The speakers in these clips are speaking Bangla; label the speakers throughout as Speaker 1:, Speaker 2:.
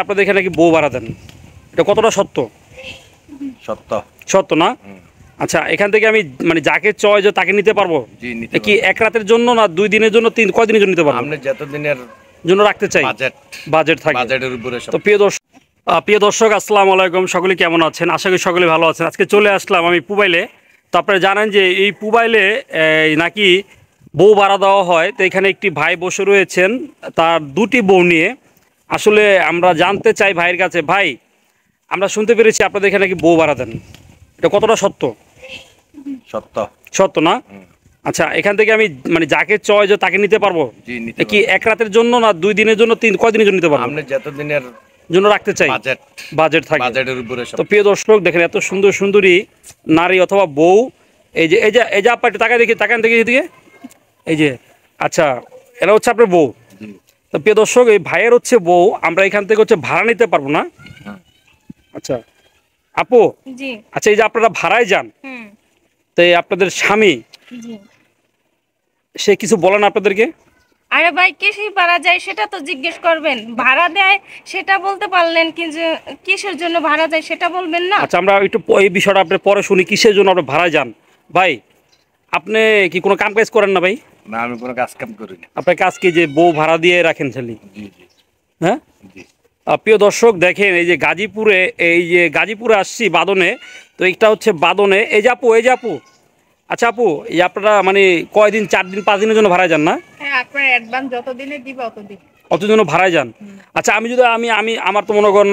Speaker 1: আপনাদের এখানে নাকি বউ ভাড়া দেন, এটা কতটা সত্য?
Speaker 2: সত্য।
Speaker 1: সত্য না? আচ্ছা, এখান থেকে আমি মানে যাকে চয় যে তাকে নিতে পারবো?
Speaker 2: জি, নিতে
Speaker 1: কি
Speaker 2: পারবো।
Speaker 1: এক রাতের জন্য না 2 দিনের জন্য, কয়দিনের জন্য নিতে পারবো?
Speaker 2: আপনি যতদিনের
Speaker 1: জন্য রাখতে চাই, বাজেট থাকে।
Speaker 2: বাজেটের উপরে সব।
Speaker 1: তো প্রিয় দর্শক আসসালামু আলাইকুম, সকলে কেমন আছেন? আশা করি সকলে ভালো আছেন। আজকে চলে আসলাম আমি পুবাইলে। তো আপনারা জানেন যে এই পুবাইলে নাকি বউ ভাড়া দেওয়া হয়। তো এখানে একটি ভাই বসে রয়েছেন তার 2টি বউ নিয়ে। আসলে আমরা জানতে চাই ভাইয়ের কাছে, ভাই আমরা শুনতে পেরেছি আপনাদের এখানে নাকি বউ ভাড়া দেন, এটা কতটা সত্য?
Speaker 2: সত্য।
Speaker 1: সত্য না? আচ্ছা, এখান থেকে আমি মানে যাকে চয় যে তাকে নিতে পারবো?
Speaker 2: জি, নিতে
Speaker 1: কি
Speaker 2: পারবো।
Speaker 1: এক রাতের জন্য না 2 দিনের জন্য, কয়দিনের জন্য নিতে পারবো?
Speaker 2: আপনি যতদিনের
Speaker 1: জন্য রাখতে চাই, বাজেট থাকে।
Speaker 2: বাজেটের উপরে সব।
Speaker 1: তো প্রিয় দর্শক দেখেন এত সুন্দর সুন্দরী নারী অথবা বউ, এই যে আপা একটু তাকায় দেখি, তাকান দেখি এদিকে, এই যে। আচ্ছা, এরা হচ্ছে আপনার বউ।
Speaker 2: জি।
Speaker 1: তো প্রিয় দর্শক এই ভাইয়ের হচ্ছে বউ, আমরা এখান থেকে হচ্ছে ভাড়া নিতে পারবো না? আচ্ছা আপু,
Speaker 3: জি।
Speaker 1: আচ্ছা এই যে আপনারা ভাড়ায় যান,
Speaker 3: হুম।
Speaker 1: তো এই আপনাদের স্বামী
Speaker 3: জি।
Speaker 1: সে কিছু বলেন আপনাদেরকে?
Speaker 3: আরে ভাই, কিসের ভাড়া যায় সেটা তো জিজ্ঞেস করবেন। ভাড়া দেয় সেটা বলতে পারলেন, কিন্তু কিসের জন্য ভাড়া যায় সেটা বলবেন না?
Speaker 1: আচ্ছা, আমরা একটু এই বিষয়টা আপনার পরে শুনি, কিসের জন্য আপনি ভাড়ায় যান। ভাই আপনি কি কোনো কাম কাজ করেন না ভাই?
Speaker 2: না, আমি কোনো কাজ কাম করি না।
Speaker 1: আপনার কাজ কি যে বউ ভাড়া দিয়ে রাখেন খালি?
Speaker 2: জি জি
Speaker 1: হ্যাঁ।
Speaker 2: জি।
Speaker 1: প্রিয় দর্শক দেখেন এই যে গাজীপুরে, এই যে গাজীপুরে আসছি বাদনে। তো এইটা হচ্ছে বাদনে, এই যে আপু। আচ্ছা আপু, এই আপনারা মানে কয়দিন, 4 দিন 5 দিনের জন্য ভাড়ায় যান না?
Speaker 3: হ্যাঁ, আপনার অ্যাডভান্স যত দিনে দিবে অতদিন।
Speaker 1: অত জন্য ভাড়ায় যান? আচ্ছা, আমি যদি আমি আমার তো মনে করেন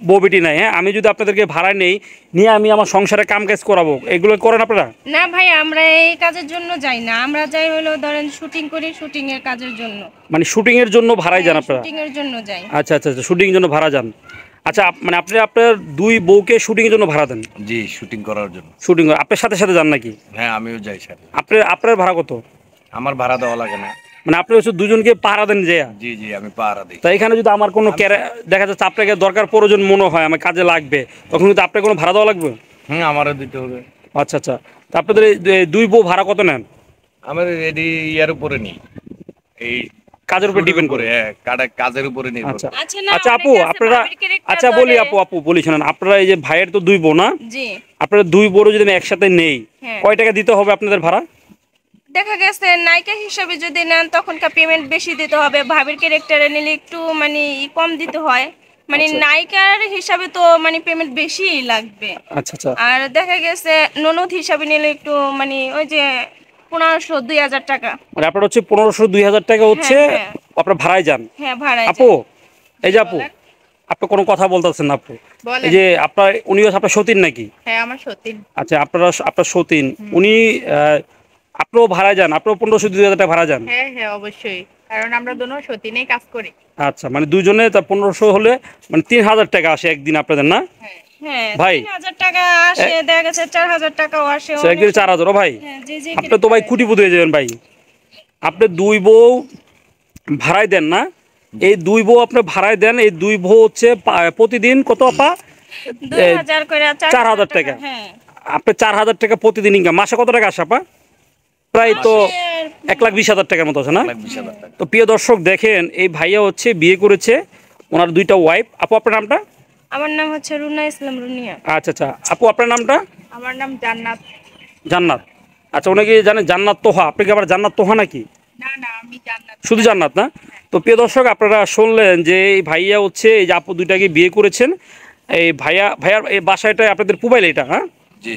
Speaker 1: বউ বেটি নাই, হ্যাঁ, আমি যদি আপনাদেরকে ভাড়ায় নেই, নিয়ে আমি আমার সংসারে কাম কাজ করাবো, এগুলো করেন আপনারা?
Speaker 3: না ভাই, আমরা এই কাজের জন্য যাই না। আমরা যাই হলো ধরেন শুটিং করি, শুটিং এর কাজের জন্য।
Speaker 1: মানে শুটিং এর জন্য ভাড়ায় যান আপনারা?
Speaker 3: শুটিং এর জন্য যাই।
Speaker 1: আচ্ছা আচ্ছা আচ্ছা, শুটিং এর জন্য ভাড়া যান। আচ্ছা, মানে আপনি আপনার 2 বউকে শুটিং এর জন্য ভাড়া দেন?
Speaker 2: জি, শুটিং করার জন্য।
Speaker 1: শুটিং আপনার সাথে সাথে যান নাকি?
Speaker 2: হ্যাঁ, আমিও যাই সাথে।
Speaker 1: আপনার ভাড়া কত?
Speaker 2: আমার ভাড়া দেওয়া লাগে না।
Speaker 1: মানে আপনি হচ্ছে দুজনকে পাহারা দেন যে?
Speaker 2: জি জি, আমি পাহারা দিই।
Speaker 1: তাই এখানে যদি আমার কোনো দেখা যাচ্ছে আপনাকে দরকার প্রয়োজন মনে হয়, আমার কাজে লাগবে, তখন কিন্তু আপনাকে কোনো ভাড়া দেওয়া লাগবে?
Speaker 2: আমারও দিতে হবে।
Speaker 1: আচ্ছা আচ্ছা, তা আপনাদের এই 2 বউ ভাড়া কত নেন?
Speaker 2: আমার এডি ইয়ার উপরে নেই, এই
Speaker 1: কাজের উপর ডিপেন্ড করে?
Speaker 2: হ্যাঁ, কাজের উপরে নির্ভর
Speaker 1: আচ্ছা
Speaker 2: করে।
Speaker 1: আচ্ছা আপু, আপনারা আচ্ছা বলি আপু বলি শোনেন, আপনারা এই যে ভাইয়ের তো 2 বউ না?
Speaker 3: জি।
Speaker 1: আপনারা 2 বউ যদি আমি একসাথে নেই, কয় টাকা দিতে হবে আপনাদের ভাড়া?
Speaker 3: দেখা গেছে নায়িকা হিসেবে যদি নেন তখনকার পেমেন্ট বেশি দিতে হবে। ভাবির ক্যারেক্টারে নিলে একটু মানে কম দিতে হয়। মানে নায়িকার হিসাবে তো মানে পেমেন্ট বেশি লাগবে।
Speaker 1: আচ্ছা আচ্ছা।
Speaker 3: আর দেখা গেছে ননদ হিসাবে নিলে একটু মানে ওই যে 1500-2000 টাকা।
Speaker 1: মানে আপনার হচ্ছে 1500-2000 টাকা হচ্ছে আপনার ভাড়ায় যান?
Speaker 3: হ্যাঁ, ভাড়ায়।
Speaker 1: আপু এই যে আপু, আপনি কোনো কথা বলতেছেন না আপু? এই যে উনি আপনার সতীন নাকি?
Speaker 3: হ্যাঁ, আমার সতীন।
Speaker 1: আচ্ছা, আপনার সতীন, উনি আপনিও ভাড়ায় যান? আপনিও 1500-2000 টাকা ভাড়া যান?
Speaker 3: হ্যাঁ হ্যাঁ, অবশ্যই, কারণ আমরা দুনো সতীনেই কাজ করি।
Speaker 1: আচ্ছা, মানে দুজনে তা 1500 হলে মানে 3000 টাকা আসে একদিন আপনাদের না?
Speaker 3: হ্যাঁ,
Speaker 1: ভাই
Speaker 3: 3000 টাকা আসে, দেখা গেছে 4000 টাকাও আসে।
Speaker 1: একদিন 4000? ও ভাই,
Speaker 3: জি
Speaker 1: আপনি তো ভাই কোটিপতি হয়ে যাবেন ভাই। আপনি 2 বউ ভাড়ায় দেন না? এই 2 বউ আপনি ভাড়ায় দেন, এই 2 বউ হচ্ছে প্রতিদিন কত আপা?
Speaker 3: 2000 করে
Speaker 1: 4000 টাকা।
Speaker 3: হ্যাঁ,
Speaker 1: আপনি 4000 টাকা প্রতিদিন ইনকাম, মাসে কত টাকা আসে আপা? প্রায় তো 1,20,000 টাকার মতো আছে না?
Speaker 2: 1,20,000 টাকা।
Speaker 1: তো প্রিয় দর্শক দেখেন এই ভাইয়া হচ্ছে বিয়ে করেছে, ওনার 2টা ওয়াইফ। আপু আপনার নামটা?
Speaker 3: আমার নাম হচ্ছে রুনা ইসলাম রুনিয়া।
Speaker 1: আচ্ছা আচ্ছা, আপু আপনার নামটা?
Speaker 3: আমার নাম জান্নাত।
Speaker 1: জান্নাত। আচ্ছা, ওনাকে জানেন জান্নাত তোহা? আপনি কি আবার জান্নাত তোহা নাকি?
Speaker 3: না না, আমি জান্নাত।
Speaker 1: শুধু জান্নাত না? তো প্রিয় দর্শক আপনারা শুনলেন যে এই ভাইয়া হচ্ছে এই যে আপু 2টাকে বিয়ে করেছেন। এই ভাইয়ার এই বাসাটা আপনাদের পুবাইলে এটা? হ্যাঁ
Speaker 2: জি।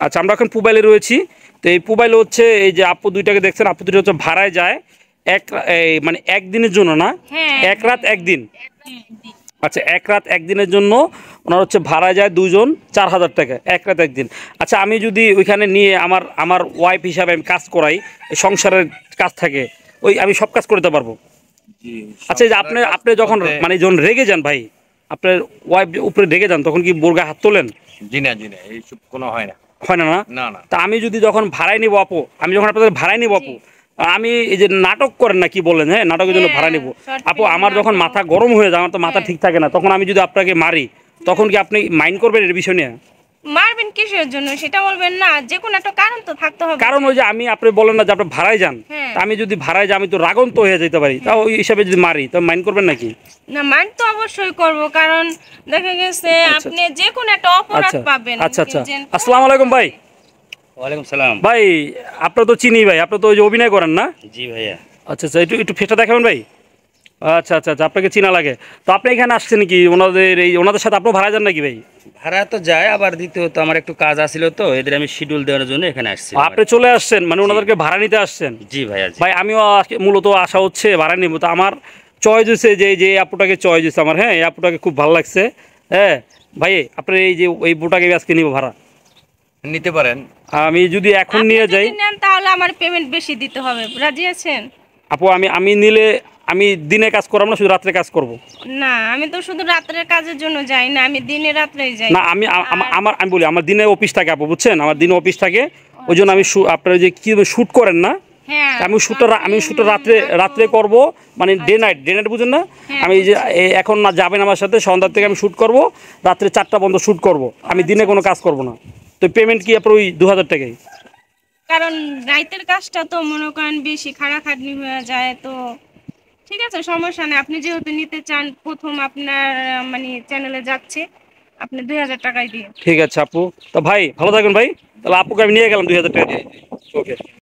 Speaker 1: আচ্ছা, আমরা এখন পুবাইলে রয়েছি। তো এই পুবাইলে হচ্ছে এই যে আপু 2টাকে দেখছেন, আপু 2টা হচ্ছে ভাড়ায় যায় মানে একদিনের জন্য না? এক রাত একদিন। আচ্ছা, এক রাত একদিনের জন্য ওনার হচ্ছে ভাড়া যায় 2 জন 4000 টাকা, এক রাত একদিন। আচ্ছা, আমি যদি ওইখানে নিয়ে আমার ওয়াইফ হিসাবে আমি কাজ করাই, সংসারের কাজ থাকে, ওই আমি সব কাজ করতে পারবো? আচ্ছা, এই যে আপনি যখন মানে যখন রেগে যান ভাই, আপনার ওয়াইফ উপরে রেগে যান, তখন কি বোরগা হাত তোলেন?
Speaker 2: জি না জি না, এইসব কোনো হয় না।
Speaker 1: হয় না?
Speaker 2: না না।
Speaker 1: তা আমি যদি যখন ভাড়ায় নিব আপু, আমি যখন আপনাদের ভাড়ায় নিব আপু, আমি এই যে নাটক করেন না কি বললেন, হ্যাঁ, নাটকের জন্য ভাড়া নিব আপু, আমার যখন মাথা গরম হয়ে যায়, আমার তো মাথা ঠিক থাকে না, তখন আমি যদি আপনাকে মারি, তখন কি আপনি মাইন্ড করবেন এর বিষয় নিয়ে?
Speaker 3: মারবেন কিসের জন্য সেটা বলবেন না, যে কোনো একটা কারণ তো থাকতে হবে।
Speaker 1: কারণ ওই যে আমি আপনি বলেন না যে আপনি ভাড়ায় যান,
Speaker 3: হ্যাঁ।
Speaker 1: তা আমি যদি ভাড়ায় যাই আমি তো রাগন্ত হয়ে যেতে পারি, তা ওই হিসাবে যদি মারি তো মাইন্ড করবেন নাকি?
Speaker 3: না, মান তো অবশ্যই করব, কারণ দেখা গেছে আপনি যে কোনো একটা অপরাধ
Speaker 1: আচ্ছা
Speaker 3: পাবেন।
Speaker 1: আচ্ছা আচ্ছা, আসসালামু আলাইকুম ভাই।
Speaker 4: ওয়ালাইকুম সালাম।
Speaker 1: ভাই আপনার তো চিনি ভাই, আপনি তো ওই যে অভিনয় করেন না?
Speaker 4: জি ভাইয়া।
Speaker 1: আচ্ছা আচ্ছা, একটু একটু ফেসটা দেখাবেন ভাই। আচ্ছা আচ্ছা আচ্ছা, আপনাকে চিনা লাগে। তো আপনি এখানে আসছেন কি ওনাদের সাথে আপনিও ভাড়া যান নাকি ভাই?
Speaker 4: ভাড়া তো যায়, আবার দ্বিতীয়ত আমার একটু কাজ আছিল, তো এদের আমি শিডিউল দেওয়ার জন্য এখানে আসছি।
Speaker 1: আপনি চলে আসছেন মানে ওনাদেরকে ভাড়া নিতে আসছেন?
Speaker 4: জি ভাইয়া।
Speaker 1: ভাই আমিও মূলত আশা হচ্ছে ভাড়া নিব, তো আমার চয়েস হয়েছে যে যে আপুটাকে চয়েস হয়েছে আমার, হ্যাঁ এই আপুটাকে খুব ভালো লাগছে। হ্যাঁ ভাই আপনার এই যে এই বুটাকে আজকে নিব ভাড়া,
Speaker 2: নিতে পারেন।
Speaker 1: আমি যদি এখন
Speaker 3: আপনি
Speaker 1: নিয়ে যাই
Speaker 3: যদি নেন তাহলে আমার পেমেন্ট বেশি দিতে হবে, রাজি আছেন?
Speaker 1: আপু, আমি নিলে আমি দিনে কাজ করব না, শুধু রাত্রে কাজ করব?
Speaker 3: না, আমি তো শুধু রাতের কাজের জন্য যাই না, আমি দিনে রাত্রেই যাই।
Speaker 1: না আমি আমি বলি আমার দিনে অফিস থাকে আপু, বুঝছেন, আমার দিনে অফিস থাকে, ওই জন্য আমি আপনারা যে কি শ্যুট করেন না,
Speaker 3: হ্যাঁ,
Speaker 1: আমি শ্যুটটা রাত্রে করব, মানে ডে নাইট বুঝেন না? আমি যে এখন না যাবেন আমার সাথে, সন্ধ্যার থেকে আমি শ্যুট করব, রাত্রে 4টা পর্যন্ত শ্যুট করব, আমি দিনে কোনো কাজ করব না। তো পেমেন্ট কি আপনার ওই 2000 টাকাই?
Speaker 3: কারণ রাতের কাজটা তো মনে করেন বেশি খাটাখাটনি হয়ে যায়, তো ঠিক আছে, সমস্যা নেই। আপনি যেহেতু নিতে চান, প্রথম আপনার মানে চ্যানেলে যাচ্ছে, আপনি 2000 টাকাই দিন।
Speaker 1: ঠিক আছে আপু, তো ভাই ভালো থাকবেন ভাই, তাহলে আপুকে আমি নিয়ে গেলাম 2000 টাকা দিয়ে। ওকে।